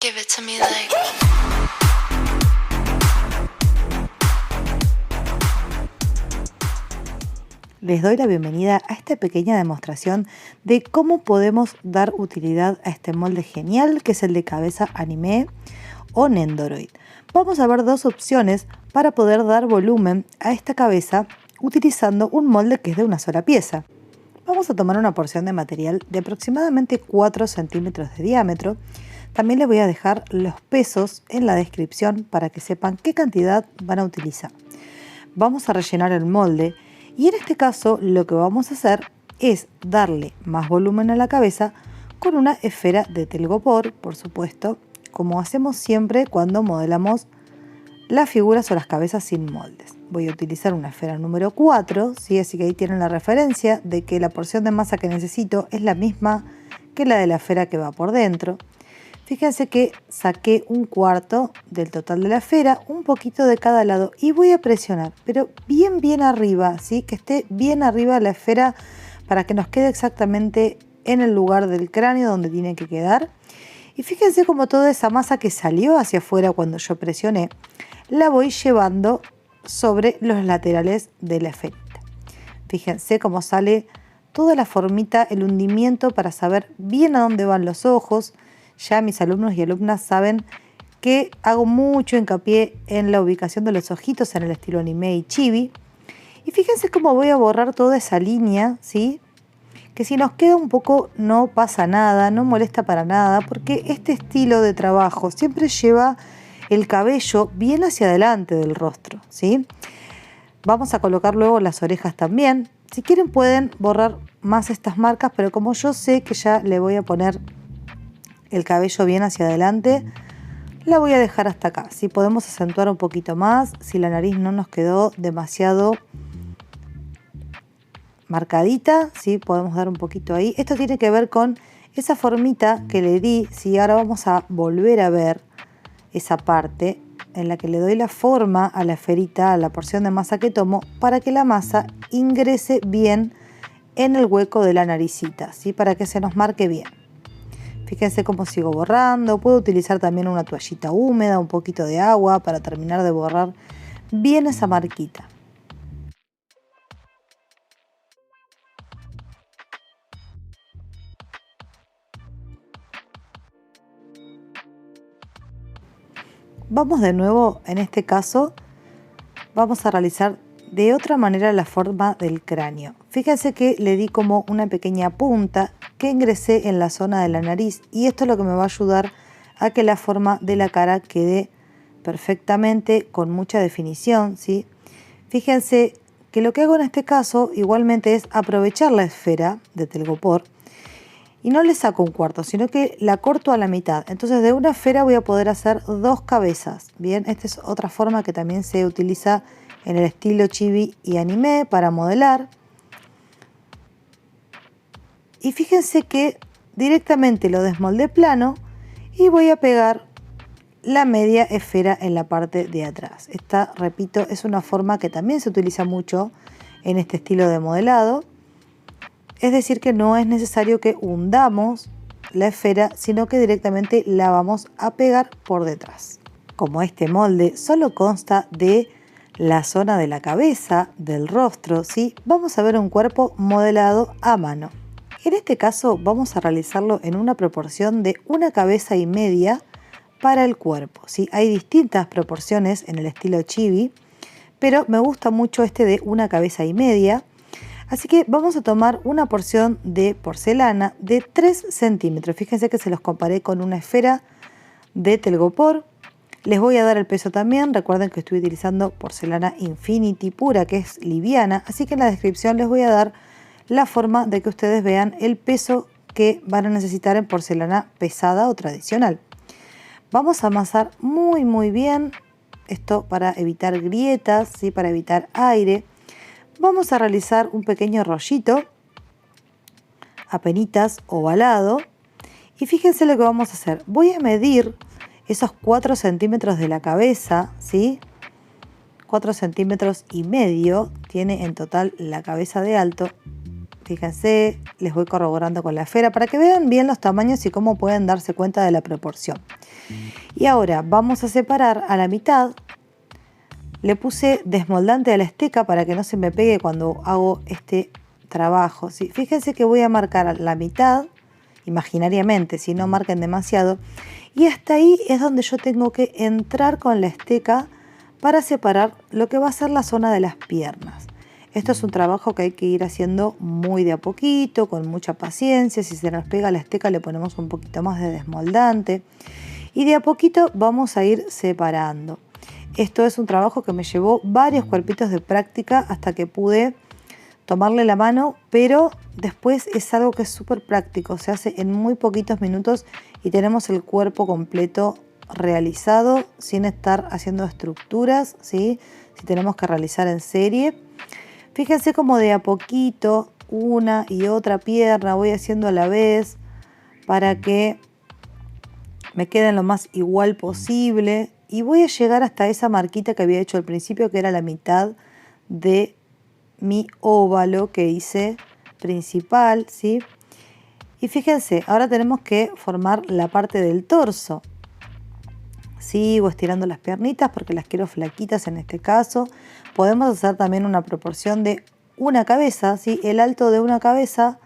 Give it to me like. Les doy la bienvenida a esta pequeña demostración de cómo podemos dar utilidad a este molde genial que es el de cabeza anime o Nendoroid. Vamos a ver dos opciones para poder dar volumen a esta cabeza utilizando un molde que es de una sola pieza. Vamos a tomar una porción de material de aproximadamente 4 centímetros de diámetro. También les voy a dejar los pesos en la descripción para que sepan qué cantidad van a utilizar. Vamos a rellenar el molde. Y en este caso lo que vamos a hacer es darle más volumen a la cabeza con una esfera de telgopor, por supuesto, como hacemos siempre cuando modelamos las figuras o las cabezas sin moldes. Voy a utilizar una esfera número 4, ¿sí? Así que ahí tienen la referencia de que la porción de masa que necesito es la misma que la de la esfera que va por dentro. Fíjense que saqué un cuarto del total de la esfera, un poquito de cada lado y voy a presionar, pero bien arriba, ¿sí? Que esté bien arriba la esfera para que nos quede exactamente en el lugar del cráneo donde tiene que quedar. Y fíjense como toda esa masa que salió hacia afuera cuando yo presioné, la voy llevando sobre los laterales de la esferita. Fíjense cómo sale toda la formita, el hundimiento para saber bien a dónde van los ojos. Ya mis alumnos y alumnas saben que hago mucho hincapié en la ubicación de los ojitos en el estilo anime y chibi. Y fíjense cómo voy a borrar toda esa línea, ¿sí? Que si nos queda un poco no pasa nada, no molesta para nada, porque este estilo de trabajo siempre lleva el cabello bien hacia adelante del rostro, ¿sí? Vamos a colocar luego las orejas también. Si quieren pueden borrar más estas marcas, pero como yo sé que ya le voy a poner el cabello bien hacia adelante, la voy a dejar hasta acá. Si podemos acentuar un poquito más, si la nariz no nos quedó demasiado marcadita, ¿sí? Podemos dar un poquito ahí. Esto tiene que ver con esa formita que le di. Si ahora vamos a volver a ver esa parte en la que le doy la forma a la esferita, a la porción de masa que tomo, para que la masa ingrese bien en el hueco de la naricita, ¿sí? Para que se nos marque bien. Fíjense cómo sigo borrando. Puedo utilizar también una toallita húmeda, un poquito de agua para terminar de borrar bien esa marquita. Vamos de nuevo, en este caso, vamos a realizar de otra manera la forma del cráneo. Fíjense que le di como una pequeña punta que ingresé en la zona de la nariz y esto es lo que me va a ayudar a que la forma de la cara quede perfectamente con mucha definición, ¿sí? Fíjense que lo que hago en este caso igualmente es aprovechar la esfera de telgopor y no le saco un cuarto, sino que la corto a la mitad. Entonces de una esfera voy a poder hacer dos cabezas. Bien, esta es otra forma que también se utiliza en el estilo chibi y anime para modelar. Y fíjense que directamente lo desmoldé plano y voy a pegar la media esfera en la parte de atrás. Esta, repito, es una forma que también se utiliza mucho en este estilo de modelado. Es decir, que no es necesario que hundamos la esfera, sino que directamente la vamos a pegar por detrás. Como este molde solo consta de la zona de la cabeza, del rostro, ¿sí? Vamos a ver un cuerpo modelado a mano. En este caso vamos a realizarlo en una proporción de 1,5 cabezas para el cuerpo, ¿sí? Hay distintas proporciones en el estilo chibi, pero me gusta mucho este de 1,5 cabezas. Así que vamos a tomar una porción de porcelana de 3 centímetros. Fíjense que se los comparé con una esfera de telgopor. Les voy a dar el peso también. Recuerden que estoy utilizando porcelana Infinity pura, que es liviana. Así que en la descripción les voy a dar la forma de que ustedes vean el peso que van a necesitar en porcelana pesada o tradicional. Vamos a amasar muy bien. Esto para evitar grietas, ¿sí? Para evitar aire. Vamos a realizar un pequeño rollito, apenitas ovalado. Y fíjense lo que vamos a hacer. Voy a medir esos 4 centímetros de la cabeza, ¿sí? 4,5 centímetros tiene en total la cabeza de alto. Fíjense, les voy corroborando con la esfera para que vean bien los tamaños y cómo pueden darse cuenta de la proporción. Y ahora vamos a separar a la mitad. Le puse desmoldante a la esteca para que no se me pegue cuando hago este trabajo, ¿sí? Fíjense que voy a marcar la mitad, imaginariamente, si no marquen demasiado. Y hasta ahí es donde yo tengo que entrar con la esteca para separar lo que va a ser la zona de las piernas. Esto es un trabajo que hay que ir haciendo muy de a poquito, con mucha paciencia. Si se nos pega la esteca le ponemos un poquito más de desmoldante. Y de a poquito vamos a ir separando. Esto es un trabajo que me llevó varios cuerpitos de práctica hasta que pude tomarle la mano, pero después es algo que es súper práctico. Se hace en muy poquitos minutos y tenemos el cuerpo completo realizado sin estar haciendo estructuras, ¿sí? Si tenemos que realizar en serie. Fíjense cómo de a poquito, una y otra pierna voy haciendo a la vez para que me queden lo más igual posible. Y voy a llegar hasta esa marquita que había hecho al principio, que era la mitad de mi óvalo que hice principal, ¿sí? Y fíjense, ahora tenemos que formar la parte del torso. Sigo estirando las piernitas porque las quiero flaquitas en este caso. Podemos hacer también una proporción de una cabeza, ¿sí? El alto de una cabeza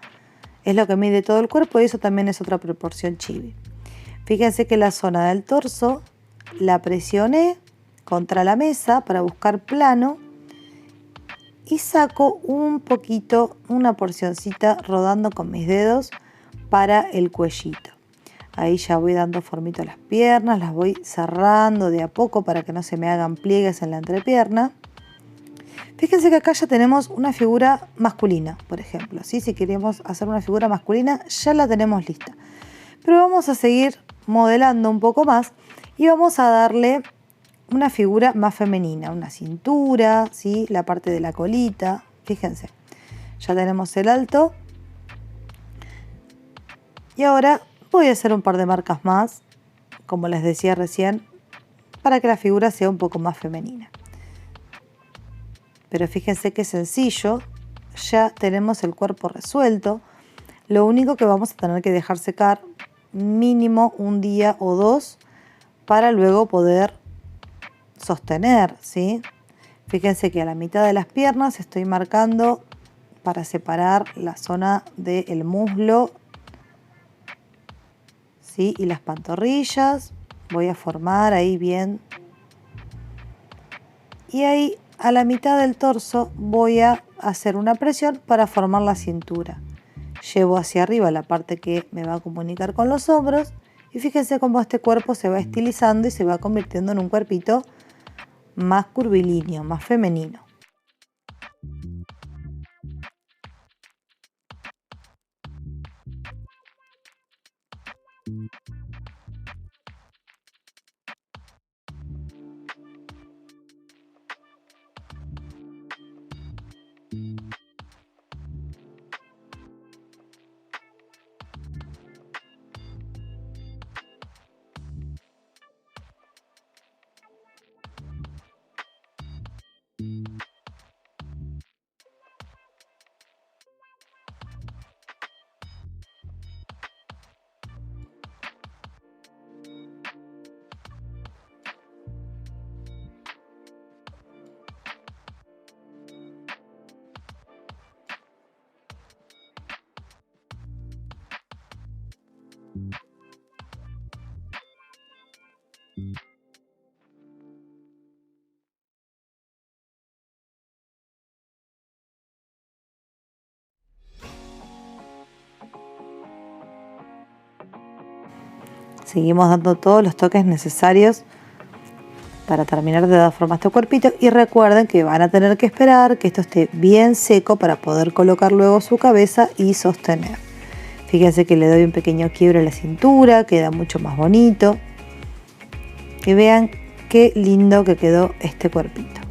es lo que mide todo el cuerpo y eso también es otra proporción chibi. Fíjense que la zona del torso la presioné contra la mesa para buscar plano y saco un poquito, una porcioncita rodando con mis dedos para el cuellito. Ahí ya voy dando formito a las piernas, las voy cerrando de a poco para que no se me hagan pliegues en la entrepierna. Fíjense que acá ya tenemos una figura masculina, por ejemplo, ¿sí? Si queremos hacer una figura masculina ya la tenemos lista. Pero vamos a seguir modelando un poco más y vamos a darle una figura más femenina, una cintura, ¿sí? La parte de la colita. Fíjense, ya tenemos el alto. Y ahora voy a hacer un par de marcas más, como les decía recién, para que la figura sea un poco más femenina. Pero fíjense qué sencillo, ya tenemos el cuerpo resuelto. Lo único que vamos a tener que dejar secar mínimo un día o dos para luego poder sostener, ¿sí? Fíjense que a la mitad de las piernas estoy marcando para separar la zona del muslo, ¿sí? Y las pantorrillas. Voy a formar ahí bien. Y ahí a la mitad del torso voy a hacer una presión para formar la cintura. Llevo hacia arriba la parte que me va a comunicar con los hombros. Y fíjense cómo este cuerpo se va estilizando y se va convirtiendo en un cuerpito más curvilíneo, más femenino. Seguimos dando todos los toques necesarios para terminar de dar forma a este cuerpito. Y recuerden que van a tener que esperar que esto esté bien seco para poder colocar luego su cabeza y sostener. Fíjense que le doy un pequeño quiebre a la cintura, queda mucho más bonito. Y vean qué lindo que quedó este cuerpito.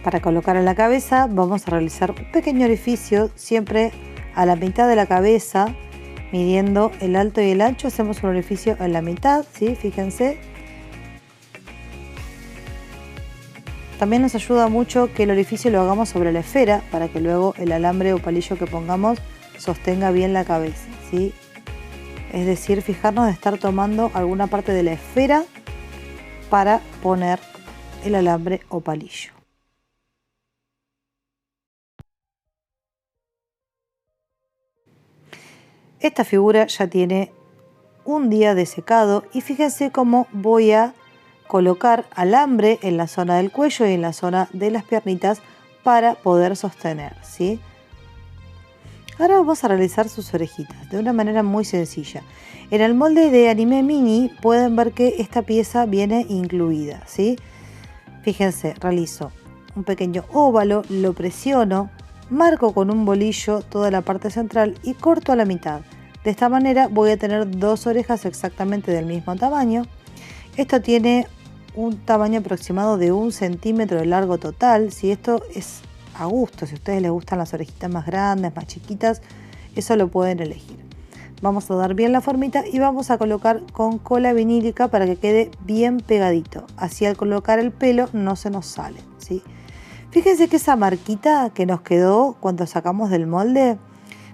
Para colocar en la cabeza vamos a realizar un pequeño orificio siempre a la mitad de la cabeza, midiendo el alto y el ancho, hacemos un orificio en la mitad, ¿sí? Fíjense. También nos ayuda mucho que el orificio lo hagamos sobre la esfera para que luego el alambre o palillo que pongamos sostenga bien la cabeza, ¿sí? Es decir, fijarnos de estar tomando alguna parte de la esfera para poner el alambre o palillo. Esta figura ya tiene un día de secado y fíjense cómo voy a colocar alambre en la zona del cuello y en la zona de las piernitas para poder sostener, ¿sí? Ahora vamos a realizar sus orejitas de una manera muy sencilla. En el molde de Anime Mini pueden ver que esta pieza viene incluida, ¿sí? Fíjense, realizo un pequeño óvalo, lo presiono, marco con un bolillo toda la parte central y corto a la mitad. De esta manera voy a tener dos orejas exactamente del mismo tamaño. Esto tiene un tamaño aproximado de 1 centímetro de largo total. Si esto es a gusto, si a ustedes les gustan las orejitas más grandes, más chiquitas, eso lo pueden elegir. Vamos a dar bien la formita y vamos a colocar con cola vinílica para que quede bien pegadito. Así al colocar el pelo no se nos sale, ¿sí? Fíjense que esa marquita que nos quedó cuando sacamos del molde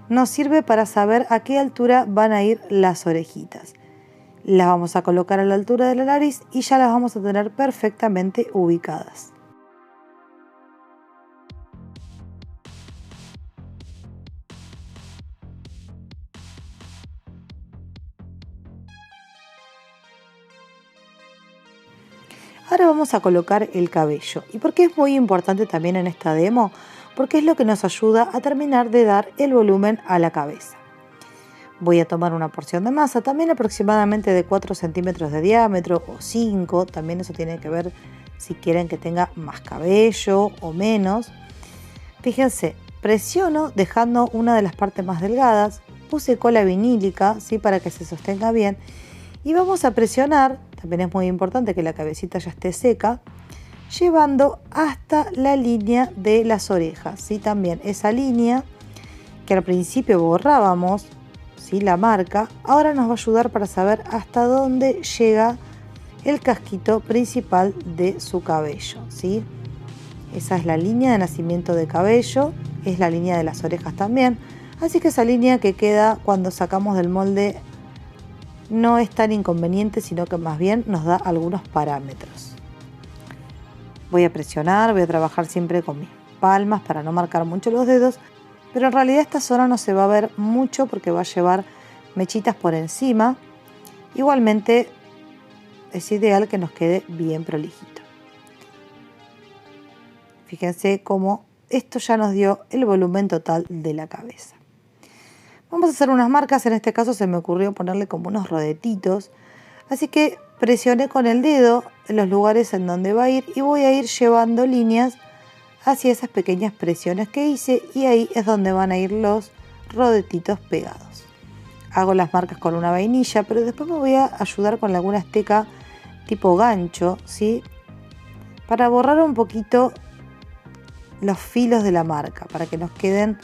nos sirve para saber a qué altura van a ir las orejitas. Las vamos a colocar a la altura de la nariz y ya las vamos a tener perfectamente ubicadas. Ahora vamos a colocar el cabello. ¿Y por qué es muy importante también en esta demo? Porque es lo que nos ayuda a terminar de dar el volumen a la cabeza. Voy a tomar una porción de masa, también aproximadamente de 4 centímetros de diámetro o 5, también eso tiene que ver si quieren que tenga más cabello o menos. Fíjense, presiono dejando una de las partes más delgadas, puse cola vinílica, ¿sí? Para que se sostenga bien y vamos a presionar, también es muy importante que la cabecita ya esté seca, llevando hasta la línea de las orejas, ¿sí? También esa línea que al principio borrábamos, ¿sí? La marca, ahora nos va a ayudar para saber hasta dónde llega el casquito principal de su cabello, ¿sí? Esa es la línea de nacimiento de cabello, es la línea de las orejas también, así que esa línea que queda cuando sacamos del molde no es tan inconveniente, sino que más bien nos da algunos parámetros. Voy a presionar, voy a trabajar siempre con mis palmas para no marcar mucho los dedos, pero en realidad esta zona no se va a ver mucho porque va a llevar mechitas por encima. Igualmente es ideal que nos quede bien prolijito. Fíjense cómo esto ya nos dio el volumen total de la cabeza. Vamos a hacer unas marcas, en este caso se me ocurrió ponerle como unos rodetitos, así que presioné con el dedo en los lugares en donde va a ir y voy a ir llevando líneas hacia esas pequeñas presiones que hice y ahí es donde van a ir los rodetitos pegados. Hago las marcas con una vainilla, pero después me voy a ayudar con alguna esteca tipo gancho, ¿sí? Para borrar un poquito los filos de la marca, para que nos queden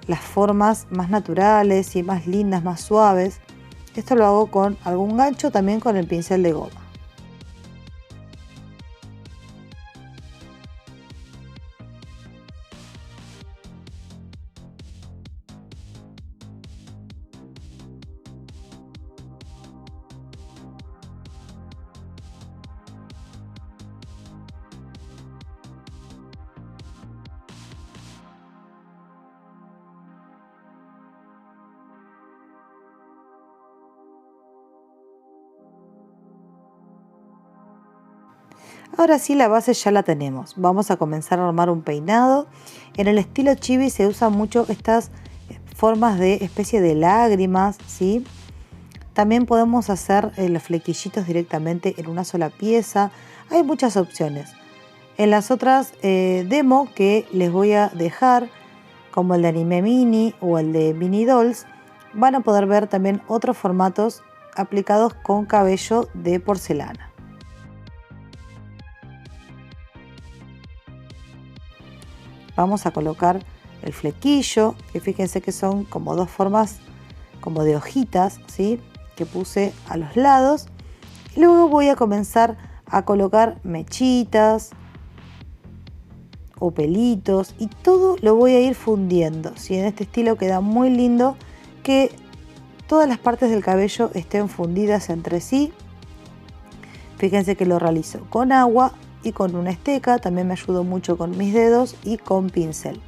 las formas más naturales y más lindas, más suaves. Esto lo hago con algún gancho, también con el pincel de goma. Ahora sí, la base ya la tenemos. Vamos a comenzar a armar un peinado. En el estilo chibi se usan mucho estas formas de especie de lágrimas, ¿sí? También podemos hacer los flequillitos directamente en una sola pieza. Hay muchas opciones. En las otras demo que les voy a dejar, como el de Anime Mini o el de Mini Dolls, van a poder ver también otros formatos aplicados con cabello de porcelana. Vamos a colocar el flequillo, que fíjense que son como dos formas como de hojitas, ¿sí?, que puse a los lados. Y luego voy a comenzar a colocar mechitas o pelitos y todo lo voy a ir fundiendo, ¿sí? En este estilo queda muy lindo que todas las partes del cabello estén fundidas entre sí. Fíjense que lo realizo con agua y con una esteca, también me ayudo mucho con mis dedos y con pincel.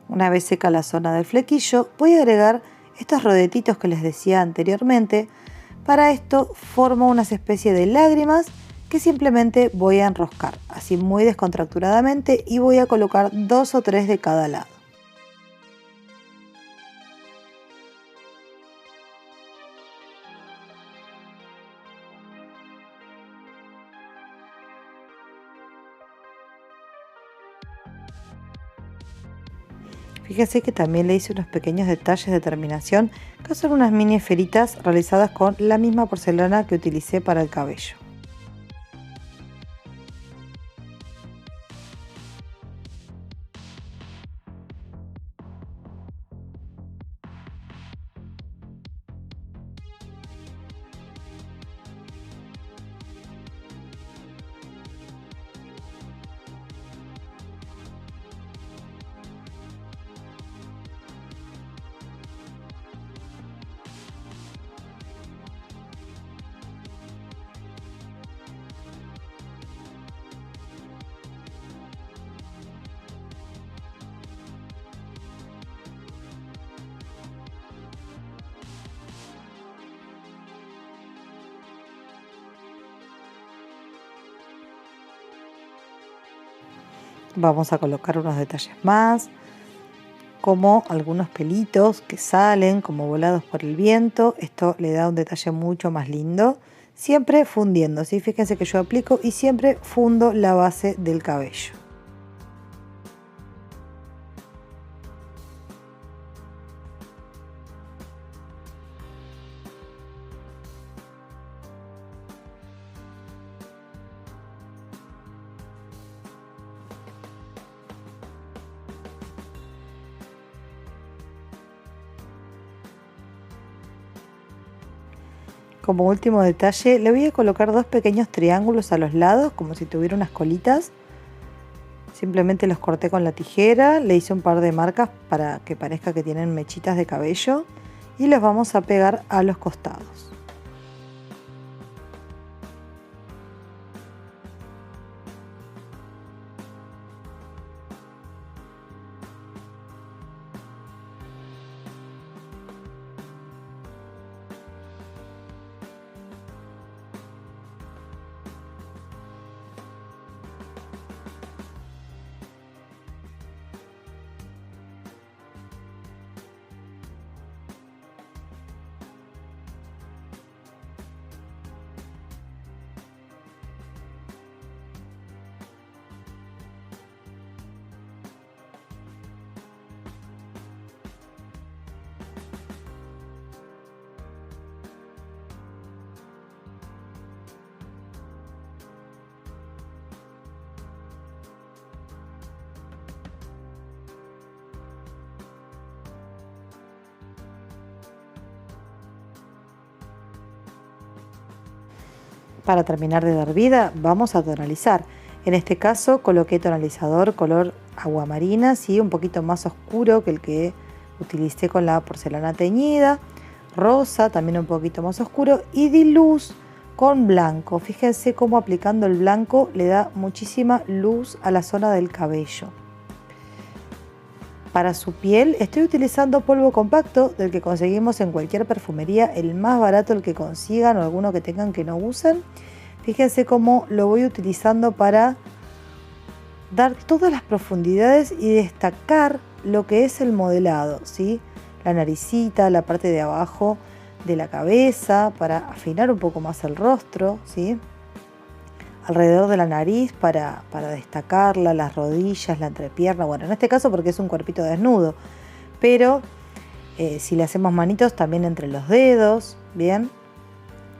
Una vez seca la zona del flequillo, voy a agregar estos rodetitos que les decía anteriormente. Para esto formo una especie de lágrimas que simplemente voy a enroscar, así muy descontracturadamente, y voy a colocar 2 o 3 de cada lado. Fíjese que también le hice unos pequeños detalles de terminación, que son unas mini esferitas realizadas con la misma porcelana que utilicé para el cabello. Vamos a colocar unos detalles más, como algunos pelitos que salen como volados por el viento. Esto le da un detalle mucho más lindo. Siempre fundiendo, ¿sí? Fíjense que yo aplico y siempre fundo la base del cabello. Como último detalle, le voy a colocar 2 pequeños triángulos a los lados, como si tuviera unas colitas. Simplemente los corté con la tijera, le hice un par de marcas para que parezca que tienen mechitas de cabello y los vamos a pegar a los costados. Para terminar de dar vida, vamos a tonalizar. En este caso coloqué tonalizador color aguamarina, ¿sí? Un poquito más oscuro que el que utilicé con la porcelana teñida. Rosa, también un poquito más oscuro. Y di luz con blanco. Fíjense cómo aplicando el blanco le da muchísima luz a la zona del cabello. Para su piel estoy utilizando polvo compacto del que conseguimos en cualquier perfumería, el más barato el que consigan o alguno que tengan que no usen. Fíjense cómo lo voy utilizando para dar todas las profundidades y destacar lo que es el modelado, ¿sí? La naricita, la parte de abajo de la cabeza para afinar un poco más el rostro, ¿sí? Alrededor de la nariz para destacarla, las rodillas, la entrepierna, bueno, en este caso porque es un cuerpito desnudo, pero si le hacemos manitos también entre los dedos, ¿bien?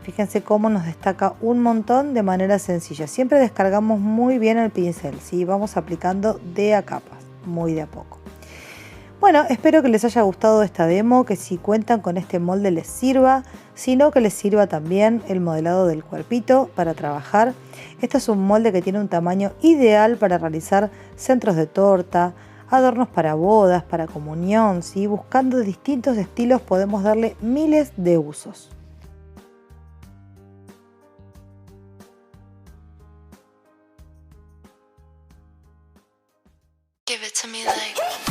Fíjense cómo nos destaca un montón de manera sencilla. Siempre descargamos muy bien el pincel, ¿sí? Vamos aplicando de a capas, muy de a poco. Bueno, espero que les haya gustado esta demo, que si cuentan con este molde les sirva, sino que les sirva también el modelado del cuerpito para trabajar. Este es un molde que tiene un tamaño ideal para realizar centros de torta, adornos para bodas, para comunión, ¿sí? Buscando distintos estilos podemos darle miles de usos. Give it to me like